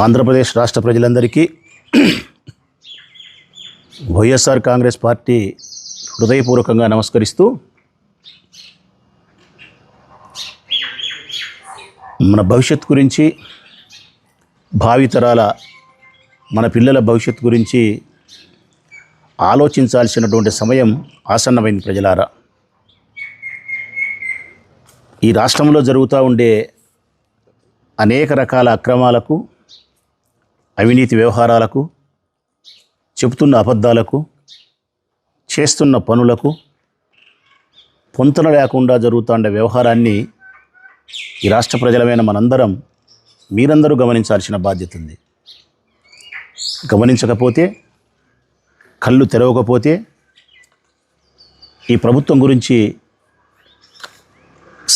ఆంధ్రప్రదేశ్ రాష్ట్ర ప్రజలందరికీ వైఎస్ఆర్ కాంగ్రెస్ పార్టీ హృదయపూర్వకంగా నమస్కరిస్తూ, మన భవిష్యత్ గురించి, భావితరాల మన పిల్లల భవిష్యత్తు గురించి ఆలోచించాల్సినటువంటి సమయం ఆసన్నమైంది. ప్రజలారా, ఈ రాష్ట్రంలో జరుగుతూ ఉండే అనేక రకాల అక్రమాలకు, అవినీతి వ్యవహారాలకు, చెబుతున్న అబద్ధాలకు, చేస్తున్న పనులకు పొంతన లేకుండా జరుగుతుండే వ్యవహారాన్ని ఈ రాష్ట్ర ప్రజలమైన మనందరం, మీరందరూ గమనించాల్సిన బాధ్యత ఉంది. గమనించకపోతే, కళ్ళు తెరవకపోతే, ఈ ప్రభుత్వం గురించి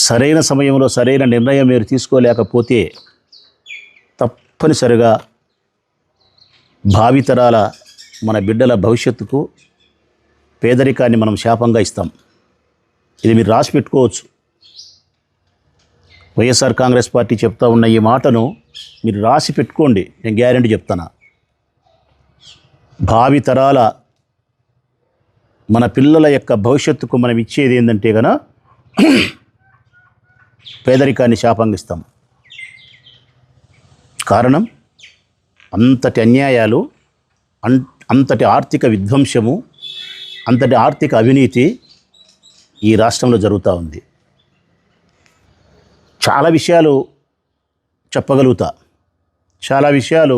సరైన సమయంలో సరైన నిర్ణయం మీరు తీసుకోలేకపోతే తప్పనిసరిగా భావితరాల మన బిడ్డల భవిష్యత్తుకు పేదరికాన్ని మనం శాపంగా ఇస్తాం. ఇది మీరు రాసి పెట్టుకోవచ్చు. వైఎస్ఆర్ కాంగ్రెస్ పార్టీ చెప్తా ఉన్న ఈ మాటను మీరు రాసి పెట్టుకోండి. నేను గ్యారెంటీ చెప్తాను. భావితరాల మన పిల్లల యొక్క భవిష్యత్తుకు మనం ఇచ్చేది ఏంటంటే కనుక పేదరికాన్ని శాపంగా ఇస్తాం. కారణం, అంతటి అన్యాయాలు, అంతటి ఆర్థిక విధ్వంసము, అంతటి ఆర్థిక అవినీతి ఈ రాష్ట్రంలో జరుగుతూ ఉంది. చాలా విషయాలు చెప్పగలుగుతా, చాలా విషయాలు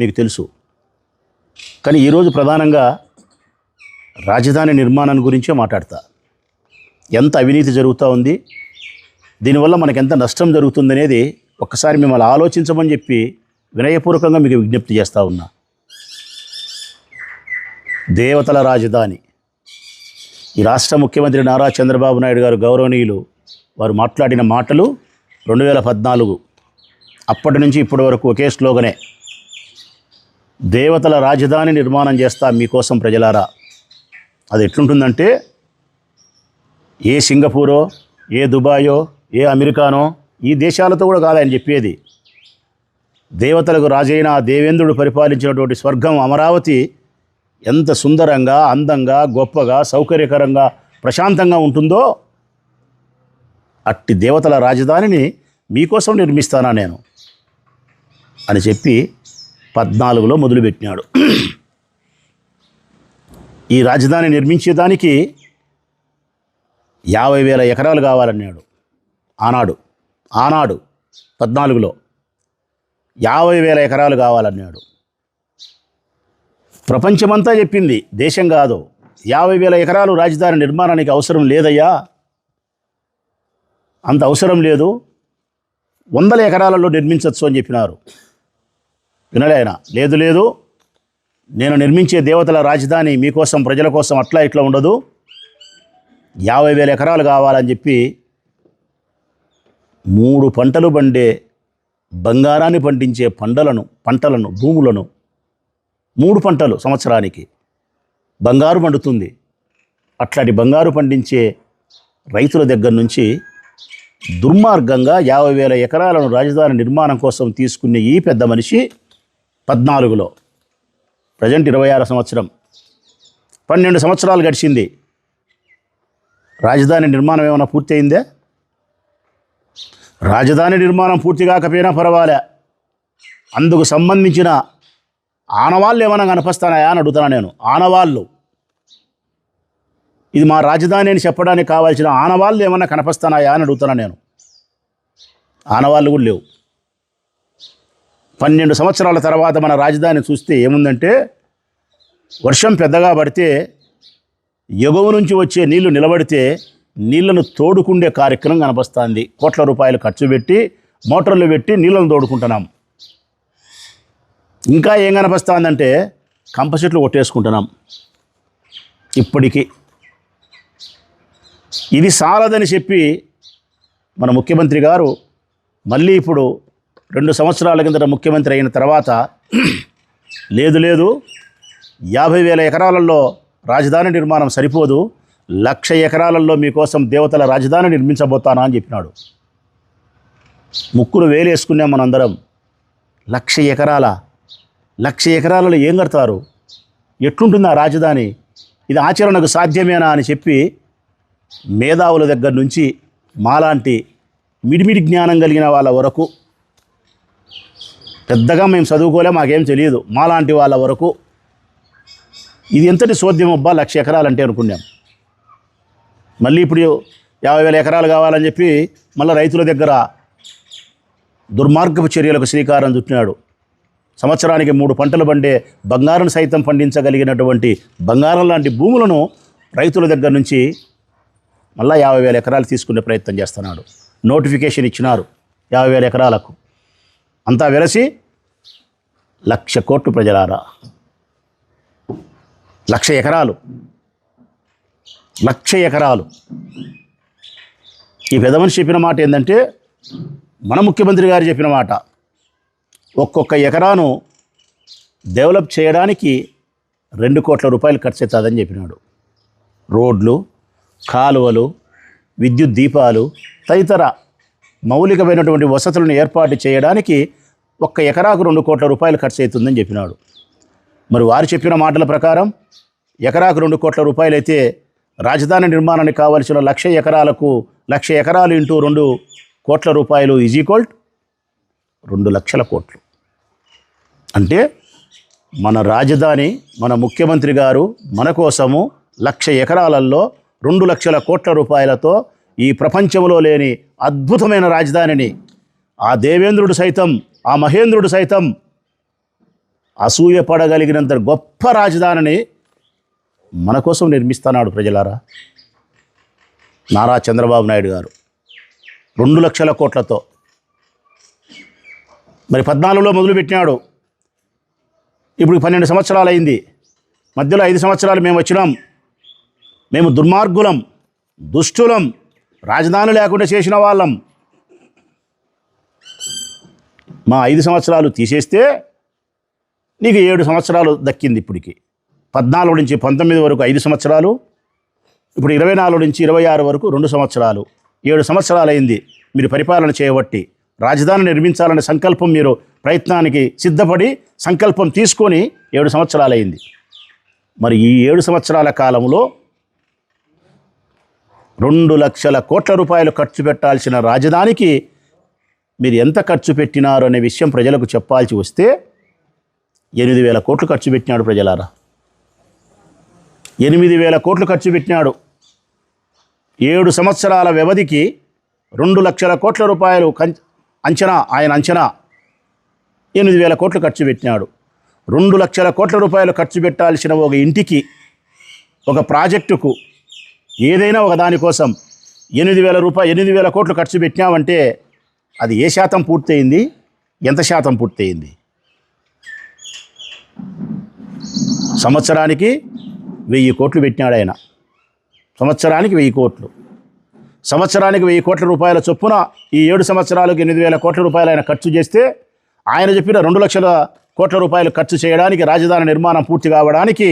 మీకు తెలుసు. కానీ ఈరోజు ప్రధానంగా రాజధాని నిర్మాణం గురించే మాట్లాడతా. ఎంత అవినీతి జరుగుతూ ఉంది, దీనివల్ల మనకు ఎంత నష్టం జరుగుతుందనేది ఒక్కసారి మిమ్మల్ని ఆలోచించమని చెప్పి వినయపూర్వకంగా మీకు విజ్ఞప్తి చేస్తూ ఉన్నా. దేవతల రాజధాని, ఈ రాష్ట్ర ముఖ్యమంత్రి నారా చంద్రబాబు నాయుడు గారు గౌరవనీయులు వారు మాట్లాడిన మాటలు 2014 అప్పటి నుంచి ఇప్పటి వరకు ఒకే స్లోగనే, దేవతల రాజధాని నిర్మాణం చేస్తా మీకోసం ప్రజలారా. అది ఎట్లుంటుందంటే, ఏ సింగపూరో, ఏ దుబాయో, ఏ అమెరికానో ఈ దేశాలతో కూడా కాదని చెప్పేది. దేవతలకు రాజైన ఆ దేవేంద్రుడు పరిపాలించినటువంటి స్వర్గం అమరావతి ఎంత సుందరంగా, అందంగా, గొప్పగా, సౌకర్యకరంగా, ప్రశాంతంగా ఉంటుందో అట్టి దేవతల రాజధానిని మీకోసం నిర్మిస్తానా నేను అని చెప్పి 14లో మొదలుపెట్టినాడు. ఈ రాజధాని నిర్మించేదానికి 50,000 ఎకరాలు కావాలన్నాడు ఆనాడు 14లో 50,000 ఎకరాలు కావాలన్నాడు. ప్రపంచమంతా చెప్పింది, దేశం కాదు, 50,000 ఎకరాలు రాజధాని నిర్మాణానికి అవసరం లేదయ్యా, అంత అవసరం లేదు, 100 ఎకరాలలో నిర్మించవచ్చు అని చెప్పినారు. వినలే ఆయన. లేదు, నేను నిర్మించే దేవతల రాజధాని మీకోసం, ప్రజల కోసం అట్లా ఇట్లా ఉండదు, 50,000 ఎకరాలు కావాలని చెప్పి 3 పంటలు పండే, బంగారాన్ని పండించే పంటలను భూములను 3 పంటలు సంవత్సరానికి బంగారు పండుతుంది. అట్లాంటి బంగారు పండించే రైతుల దగ్గర నుంచి దుర్మార్గంగా 50,000 ఎకరాలను రాజధాని నిర్మాణం కోసం తీసుకునే ఈ పెద్ద మనిషి 14లో, ప్రజెంట్ 26 సంవత్సరం, 12 సంవత్సరాలు గడిచింది. రాజధాని నిర్మాణం ఏమైనా పూర్తి అయిందే? రాజధాని నిర్మాణం పూర్తి కాకపోయినా పర్వాలే, అందుకు సంబంధించిన ఆనవాళ్ళు ఏమైనా కనిపిస్తానాయా అని అడుగుతున్నా నేను. ఆనవాళ్ళు, ఇది మా రాజధాని అని చెప్పడానికి కావాల్సిన ఆనవాళ్ళు ఏమైనా కనిపిస్తానాయా అని అడుగుతున్నా నేను. ఆనవాళ్ళు కూడా లేవు. 12 సంవత్సరాల తర్వాత మన రాజధాని చూస్తే ఏముందంటే, వర్షం పెద్దగా పడితే ఎగువ నుంచి వచ్చే నీళ్లు నిలబడితే నీళ్లను తోడుకుండే కార్యక్రమం కనిపిస్తుంది. కోట్ల రూపాయలు ఖర్చు పెట్టి మోటార్లు పెట్టి నీళ్లను తోడుకుంటున్నాం. ఇంకా ఏం కనిపిస్తుందంటే, కంప చెట్లు కొట్టేసుకుంటున్నాం. ఇప్పటికీ ఇది సాలదని చెప్పి మన ముఖ్యమంత్రి గారు మళ్ళీ ఇప్పుడు 2 సంవత్సరాల కిందట ముఖ్యమంత్రి అయిన తర్వాత, లేదు 50,000 ఎకరాలలో రాజధాని నిర్మాణం సరిపోదు, 1,00,000 ఎకరాలలో మీకోసం దేవతల రాజధాని నిర్మించబోతానా అని చెప్పినాడు. ముక్కును వేలేసుకున్నాం మనందరం. లక్ష ఎకరాలలో ఏం కడతారు? ఎట్లుంటుంది ఆ రాజధాని? ఇది ఆచరణకు సాధ్యమేనా అని చెప్పి మేధావుల దగ్గర నుంచి మాలాంటి మిడిమిడి జ్ఞానం కలిగిన వాళ్ళ వరకు, పెద్దగా మేము చదువుకోలే, మాకేం తెలియదు, మాలాంటి వాళ్ళ వరకు ఇది ఎంతటి సోద్యం అబ్బా 1,00,000 ఎకరాలంటే అనుకున్నాం. మళ్ళీ ఇప్పుడు 50,000 ఎకరాలు కావాలని చెప్పి మళ్ళీ రైతుల దగ్గర దుర్మార్గపు చర్యలకు శ్రీకారం చుట్టినాడు. సంవత్సరానికి 3 పంటలు పండే బంగారం సైతం పండించగలిగినటువంటి బంగారం లాంటి భూములను రైతుల దగ్గర నుంచి మళ్ళీ 50,000 ఎకరాలు తీసుకునే ప్రయత్నం చేస్తున్నాడు. నోటిఫికేషన్ ఇచ్చినారు 50,000 ఎకరాలకు. అంతా వెరసి 1,00,000 కోట్లు ప్రజలారా. 1,00,000 ఎకరాలు, 1,00,000 ఎకరాలు. ఈ పెద్ద మనిషి చెప్పిన మాట ఏంటంటే, మన ముఖ్యమంత్రి గారు చెప్పిన మాట, ఒక్కొక్క ఎకరాను డెవలప్ చేయడానికి 2 కోట్ల రూపాయలు ఖర్చు అవుతుందని చెప్పినాడు. రోడ్లు, కాలువలు, విద్యుత్ దీపాలు తదితర మౌలికమైనటువంటి వసతులను ఏర్పాటు చేయడానికి ఒక్క ఎకరాకు 2 కోట్ల రూపాయలు ఖర్చు అవుతుందని చెప్పినాడు. మరి వారు చెప్పిన మాటల ప్రకారం ఎకరాకు 2 కోట్ల రూపాయలు అయితే రాజధాని నిర్మాణానికి కావలసిన 1,00,000 ఎకరాలకు 1,00,000 ఎకరాలు ఇంటూ 2 కోట్ల రూపాయలు ఈజ్ ఈక్వల్ 2,00,000 కోట్లు. అంటే మన రాజధాని, మన ముఖ్యమంత్రి గారు మన కోసము 1,00,000 ఎకరాలలో 2,00,000 కోట్ల రూపాయలతో ఈ ప్రపంచంలో లేని అద్భుతమైన రాజధానిని, ఆ దేవేంద్రుడు సైతం, ఆ మహేంద్రుడు సైతం అసూయపడగలిగినంత గొప్ప రాజధానిని మన కోసం నిర్మిస్తున్నాడు ప్రజలారా. నారా చంద్రబాబు నాయుడు గారు 2,00,000 కోట్లతో. మరి 14లో మొదలుపెట్టినాడు, ఇప్పుడు 12 సంవత్సరాలు అయింది. మధ్యలో 5 సంవత్సరాలు మేము వచ్చినాం. మేము దుర్మార్గులం, దుష్టులం, రాజధాని లేకుండా చేసిన వాళ్ళం. మా 5 సంవత్సరాలు తీసేస్తే నీకు 7 సంవత్సరాలు దక్కింది. ఇప్పటికి 14 నుంచి 19 వరకు 5 సంవత్సరాలు, ఇప్పుడు 24 నుంచి 26 వరకు 2 సంవత్సరాలు, 7 సంవత్సరాలు అయింది మీరు పరిపాలన చేయబట్టి. రాజధాని నిర్మించాలనే సంకల్పం, మీరు ప్రయత్నానికి సిద్ధపడి సంకల్పం తీసుకొని 7 సంవత్సరాలు అయింది. మరి ఈ 7 సంవత్సరాల కాలంలో 2,00,000 కోట్ల రూపాయలు ఖర్చు పెట్టాల్సిన రాజధానికి మీరు ఎంత ఖర్చు పెట్టినారు అనే విషయం ప్రజలకు చెప్పాల్సి వస్తే 8,000 కోట్లు ఖర్చు పెట్టినాడు ప్రజలారా. 8,000 కోట్లు ఖర్చు పెట్టినాడు. 7 సంవత్సరాల వ్యవధికి 2,00,000 కోట్ల రూపాయలు అంచనా, ఆయన అంచనా 8,000 కోట్లు ఖర్చు పెట్టినాడు. 2,00,000 కోట్ల రూపాయలు ఖర్చు పెట్టాల్సిన ఒక ఇంటికి, ఒక ప్రాజెక్టుకు, ఏదైనా ఒక దానికోసం 8,000 కోట్లు ఖర్చు పెట్టినామంటే అది ఏ శాతం పూర్తయింది, ఎంత శాతం పూర్తయింది? సంవత్సరానికి 1,000 కోట్లు పెట్టినాడు ఆయన. సంవత్సరానికి 1,000 కోట్లు. సంవత్సరానికి 1,000 కోట్ల రూపాయల చొప్పున ఈ 7 సంవత్సరాలకు 8,000 కోట్ల రూపాయలు ఆయన ఖర్చు చేస్తే, ఆయన చెప్పిన 2,00,000 కోట్ల రూపాయలు ఖర్చు చేయడానికి, రాజధాని నిర్మాణం పూర్తి కావడానికి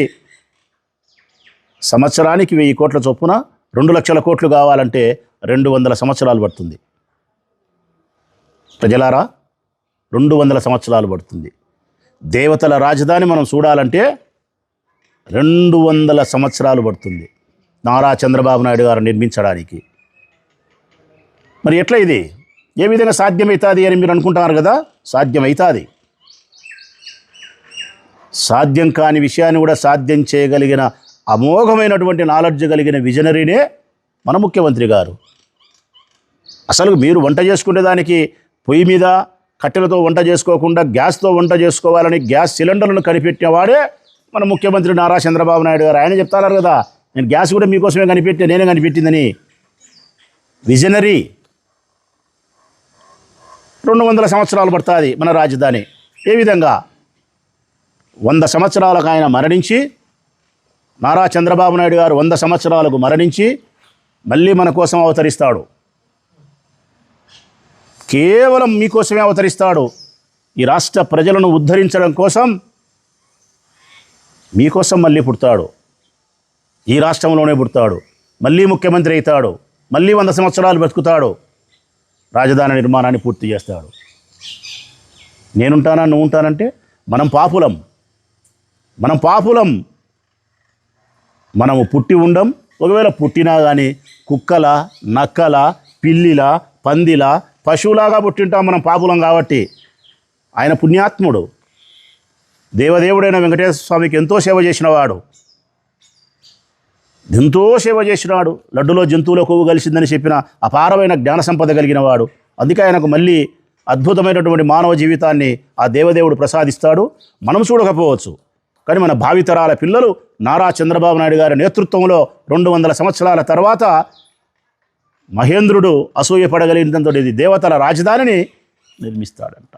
సంవత్సరానికి 1,000 కోట్ల చొప్పున 2,00,000 కోట్లు కావాలంటే 200 సంవత్సరాలు పడుతుంది ప్రజలారా. 200 సంవత్సరాలు పడుతుంది. దేవతల రాజధాని మనం చూడాలంటే 200 సంవత్సరాలు పడుతుంది నారా చంద్రబాబు నాయుడు గారు నిర్మించడానికి. మరి ఎట్లా ఇది, ఏ విధంగా సాధ్యమవుతుంది అని మీరు అనుకుంటున్నారు కదా? సాధ్యమవుతుంది. సాధ్యం కాని విషయాన్ని కూడా సాధ్యం చేయగలిగిన అమోఘమైనటువంటి నాలెడ్జ్ కలిగిన విజనరీనే మన ముఖ్యమంత్రి గారు. అసలు మీరు వంట చేసుకునేదానికి పొయ్యి మీద కట్టెలతో వంట చేసుకోకుండా గ్యాస్తో వంట చేసుకోవాలని గ్యాస్ సిలిండర్లను కనిపెట్టిన వాడే మన ముఖ్యమంత్రి నారా చంద్రబాబు నాయుడు గారు. ఆయన చెప్తారు కదా, నేను గ్యాస్ కూడా మీకోసమే కనిపెట్టే, నేనే కనిపెట్టిందని. విజనరీ. 200 సంవత్సరాలు పడుతుంది మన రాజధాని. ఏ విధంగా? 100 సంవత్సరాలకు ఆయన మరణించి, నారా చంద్రబాబు నాయుడు గారు 100 సంవత్సరాలకు మరణించి మళ్ళీ మన కోసం అవతరిస్తాడు. కేవలం మీకోసమే అవతరిస్తాడు. ఈ రాష్ట్ర ప్రజలను ఉద్ధరించడం కోసం మీకోసం మళ్ళీ పుడతాడు. ఈ రాష్ట్రంలోనే పుడతాడు. మళ్ళీ ముఖ్యమంత్రి అవుతాడు. మళ్ళీ 100 సంవత్సరాలు బతుకుతాడు. రాజధాని నిర్మాణాన్ని పూర్తి చేస్తాడు. నేనుంటానా నువ్వు ఉంటానంటే మనం పాపులం, మనము పుట్టి ఉండం. ఒకవేళ పుట్టినా కానీ కుక్కల, నక్కల, పిల్లిల, పందిల, పశువులాగా పుట్టింటాం మనం పాపులం కాబట్టి. ఆయన పుణ్యాత్ముడు, దేవదేవుడైన వెంకటేశ్వర స్వామికి ఎంతో సేవ చేసినవాడు, లడ్డులో జంతువుల కొవ్వు కలిసిందని చెప్పిన అపారమైన జ్ఞాన సంపద కలిగిన వాడు. అందుకే ఆయనకు మళ్ళీ అద్భుతమైనటువంటి మానవ జీవితాన్ని ఆ దేవదేవుడు ప్రసాదిస్తాడు. మనం చూడకపోవచ్చు, కానీ మన భావితరాల పిల్లలు నారా చంద్రబాబు నాయుడు గారి నేతృత్వంలో 200 సంవత్సరాల తర్వాత మహేంద్రుడు అసూయపడగలిగినంతటి దేవతల రాజధానిని నిర్మిస్తాడంట.